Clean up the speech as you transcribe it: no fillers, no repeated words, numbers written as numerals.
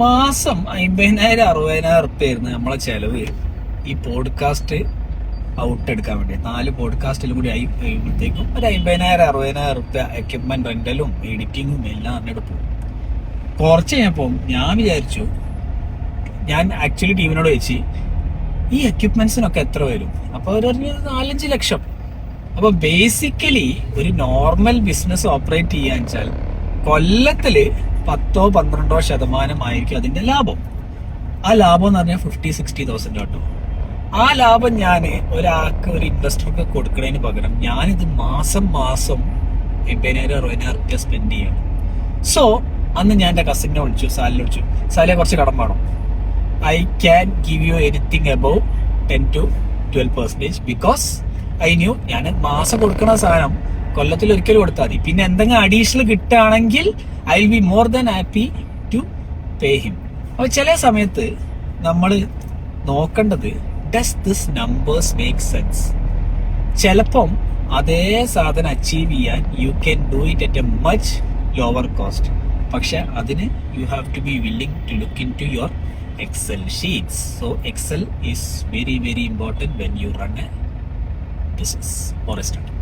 മാസം 50,000-60,000 നമ്മളെ ചെലവ് ഈ പോഡ്കാസ്റ്റ് ഔട്ട് എടുക്കാൻ വേണ്ടി. 4 പോഡ്കാസ്റ്റിലും കൂടി കഴിയുമ്പോഴത്തേക്കും ഒരു 50,000-60,000 എക്യുപ്മെന്റ് റെന്റലും എഡിറ്റിങ്ങും എല്ലാം അങ്ങോട്ട് പോകും. കുറച്ച് കഴിഞ്ഞപ്പോൾ ഞാൻ വിചാരിച്ചു, ഞാൻ ആക്ച്വലി ടീമിനോട് ചോദിച്ചു ഈ എക്യുപ്മെന്റ്സിനൊക്കെ എത്ര വരും. അപ്പൊ അവർ പറഞ്ഞു 4-5 ലക്ഷം. അപ്പൊ ബേസിക്കലി ഒരു നോർമൽ ബിസിനസ് ഓപ്പറേറ്റ് ചെയ്യാൻ വെച്ചാൽ കൊല്ലത്തില് 10-12% ആയിരിക്കും അതിന്റെ ലാഭം. ആ ലാഭം എന്ന് പറഞ്ഞാൽ 50,000-60,000 കേട്ടോ. ആ ലാഭം ഞാൻ ഒരാൾക്ക്, ഒരു ഇൻവെസ്റ്റർക്ക് കൊടുക്കുന്നതിന് പകരം ഞാനിത് മാസം 50,000-60,000 സ്പെൻഡ് ചെയ്യണം. സോ അന്ന് ഞാൻ എന്റെ കസിനെ വിളിച്ചു, സാലിനെ വിളിച്ചു. സാലിനെ കുറച്ച് കടം വേണം. I can give you anything above 10-12% because I new ഞാൻ മാസം കൊടുക്കുന്ന സാധനം കൊല്ലത്തിൽ ഒരിക്കലും കൊടുത്താൽ മതി. പിന്നെ എന്തെങ്കിലും അഡീഷണൽ കിട്ടുകയാണെങ്കിൽ I will be more than happy to pay him. അപ്പൊ ചില സമയത്ത് നമ്മൾ നോക്കേണ്ടത്, does this numbers make sense? ചിലപ്പം അതേ സാധനം അച്ചീവ് ചെയ്യാൻ you can do it at a much lower cost. പക്ഷെ അതിന് you have to be willing to look in to your Excel sheets. So Excel is very, very important when you run a business or a startup.